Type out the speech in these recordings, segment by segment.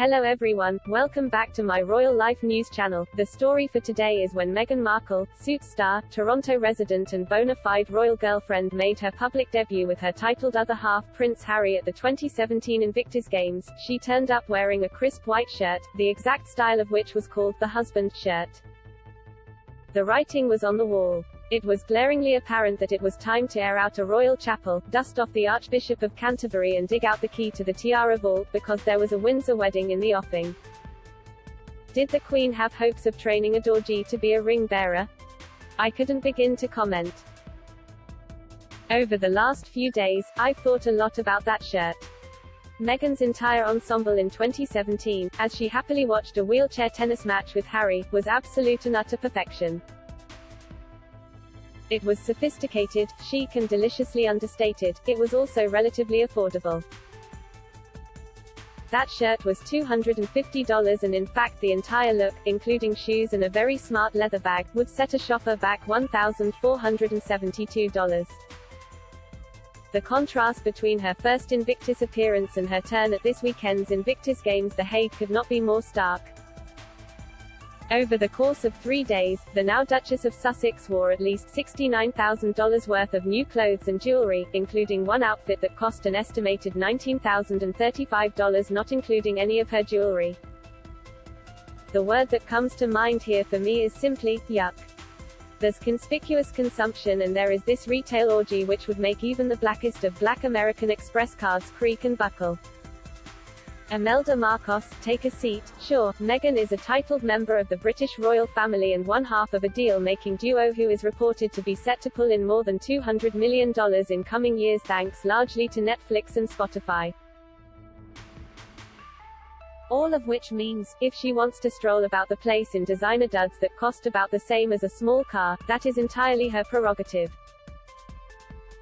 Hello everyone, welcome back to my Royal Life News channel. The story for today is when Meghan Markle, Suits star, Toronto resident and bona fide royal girlfriend made her public debut with her titled other half, Prince Harry, at the 2017 Invictus Games. She turned up wearing a crisp white shirt, the exact style of which was called the husband shirt. The writing was on the wall. It was glaringly apparent that it was time to air out a royal chapel, dust off the Archbishop of Canterbury and dig out the key to the tiara vault, because there was a Windsor wedding in the offing. Did the Queen have hopes of training a Dorji to be a ring bearer? I couldn't begin to comment. Over the last few days, I've thought a lot about that shirt. Meghan's entire ensemble in 2017, as she happily watched a wheelchair tennis match with Harry, was absolute and utter perfection. It was sophisticated, chic and deliciously understated. It was also relatively affordable. That shirt was $250 and in fact the entire look, including shoes and a very smart leather bag, would set a shopper back $1,472. The contrast between her first Invictus appearance and her turn at this weekend's Invictus Games The Hague could not be more stark. Over the course of 3 days, the now Duchess of Sussex wore at least $69,000 worth of new clothes and jewelry, including one outfit that cost an estimated $19,035, not including any of her jewelry. The word that comes to mind here for me is simply, yuck. There's conspicuous consumption and there is this retail orgy which would make even the blackest of black American Express cards creak and buckle. Imelda Marcos, take a seat. Sure, Meghan is a titled member of the British royal family and one half of a deal-making duo who is reported to be set to pull in more than $200 million in coming years thanks largely to Netflix and Spotify. All of which means, if she wants to stroll about the place in designer duds that cost about the same as a small car, that is entirely her prerogative.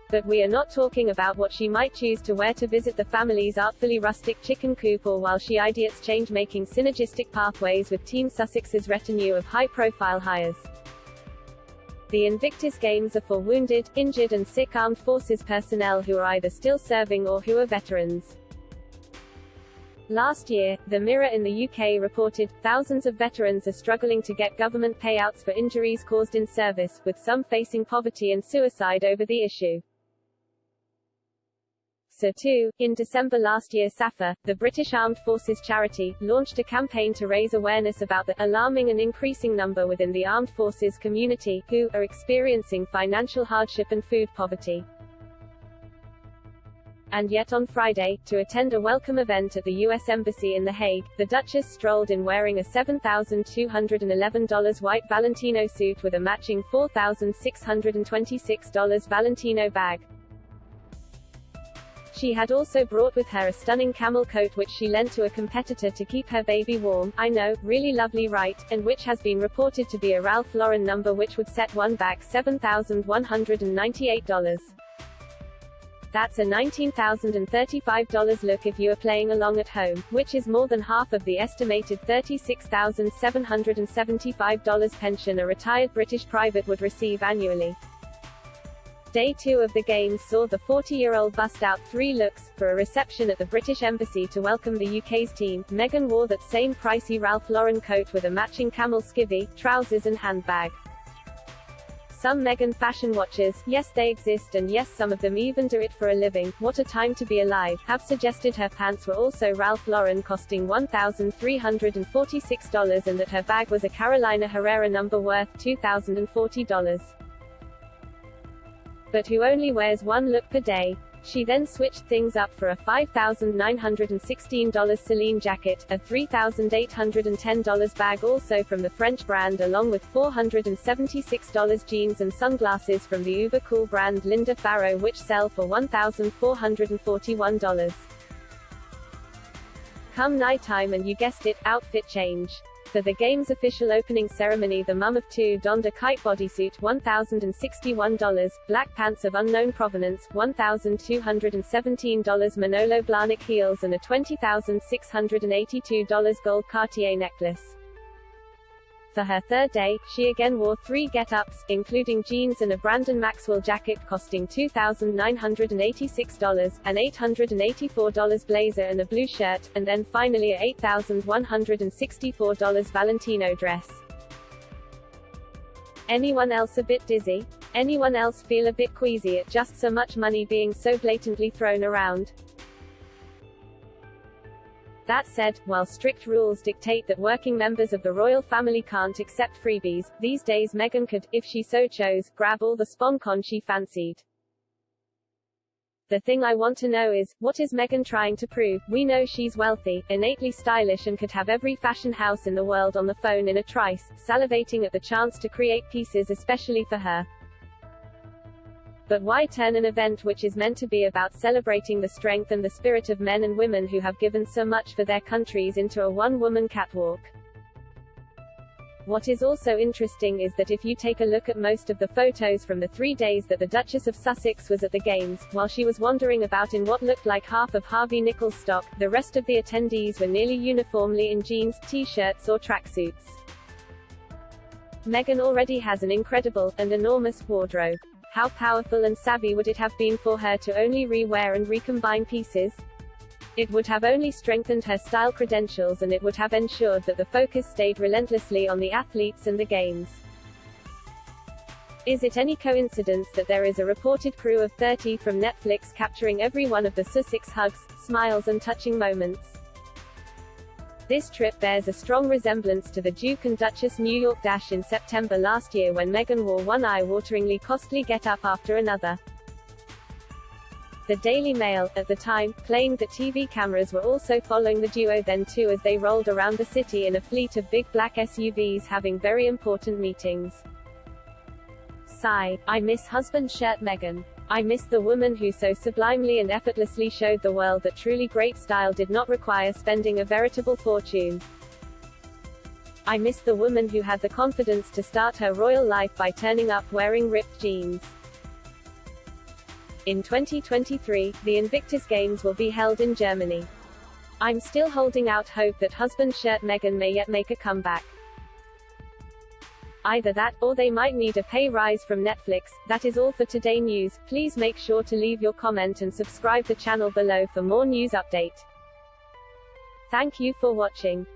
But we are not talking about what she might choose to wear to visit the family's artfully rustic chicken coop or while she ideates change-making synergistic pathways with Team Sussex's retinue of high-profile hires. The Invictus Games are for wounded, injured and sick armed forces personnel who are either still serving or who are veterans. Last year, The Mirror in the UK reported, thousands of veterans are struggling to get government payouts for injuries caused in service, with some facing poverty and suicide over the issue. So too, in December last year SAFA, the British Armed Forces charity, launched a campaign to raise awareness about the alarming and increasing number within the armed forces community, who are experiencing financial hardship and food poverty. And yet on Friday, to attend a welcome event at the US Embassy in The Hague, the Duchess strolled in wearing a $7,211 white Valentino suit with a matching $4,626 Valentino bag. She had also brought with her a stunning camel coat which she lent to a competitor to keep her baby warm. I know, really lovely, right? And which has been reported to be a Ralph Lauren number which would set one back $7,198. That's a $19,035 look if you are playing along at home, which is more than half of the estimated $36,775 pension a retired British private would receive annually. Day 2 of the Games saw the 40-year-old bust out 3 looks. For a reception at the British Embassy to welcome the UK's team, Meghan wore that same pricey Ralph Lauren coat with a matching camel skivvy, trousers and handbag. Some Meghan fashion watchers, yes they exist and yes some of them even do it for a living, what a time to be alive, have suggested her pants were also Ralph Lauren costing $1,346 and that her bag was a Carolina Herrera number worth $2,040. But who only wears one look per day? She then switched things up for a $5,916 Celine jacket, a $3,810 bag also from the French brand along with $476 jeans and sunglasses from the uber-cool brand Linda Farrow which sell for $1,441. Come nighttime and you guessed it, outfit change. For the Games' official opening ceremony the mum of two donned a kite bodysuit $1,061, black pants of unknown provenance $1,217 Manolo Blahnik heels and a $20,682 gold Cartier necklace. For her third day, she again wore 3 get-ups, including jeans and a Brandon Maxwell jacket costing $2,986, an $884 blazer and a blue shirt, and then finally a $8,164 Valentino dress. Anyone else a bit dizzy? Anyone else feel a bit queasy at just so much money being so blatantly thrown around? That said, while strict rules dictate that working members of the royal family can't accept freebies, these days Meghan could, if she so chose, grab all the sponcon she fancied. The thing I want to know is, what is Meghan trying to prove? We know she's wealthy, innately stylish and could have every fashion house in the world on the phone in a trice, salivating at the chance to create pieces especially for her. But why turn an event which is meant to be about celebrating the strength and the spirit of men and women who have given so much for their countries into a one-woman catwalk? What is also interesting is that if you take a look at most of the photos from the 3 days that the Duchess of Sussex was at the Games, while she was wandering about in what looked like half of Harvey Nichols' stock, the rest of the attendees were nearly uniformly in jeans, t-shirts or tracksuits. Meghan already has an incredible, and enormous wardrobe. How powerful and savvy would it have been for her to only re-wear and recombine pieces? It would have only strengthened her style credentials and it would have ensured that the focus stayed relentlessly on the athletes and the games. Is it any coincidence that there is a reported crew of 30 from Netflix capturing every one of the Sussex hugs, smiles and touching moments? This trip bears a strong resemblance to the Duke and Duchess New York dash in September last year when Meghan wore one eye-wateringly costly get-up after another. The Daily Mail, at the time, claimed that TV cameras were also following the duo then too as they rolled around the city in a fleet of big black SUVs having very important meetings. Sigh. I miss husband shirt Meghan. I miss the woman who so sublimely and effortlessly showed the world that truly great style did not require spending a veritable fortune. I miss the woman who had the confidence to start her royal life by turning up wearing ripped jeans. In 2023, the Invictus Games will be held in Germany. I'm still holding out hope that husband shirt Meghan may yet make a comeback. Either that, or they might need a pay rise from Netflix. That is all for today news. Please make sure to leave your comment and subscribe the channel below for more news update. Thank you for watching.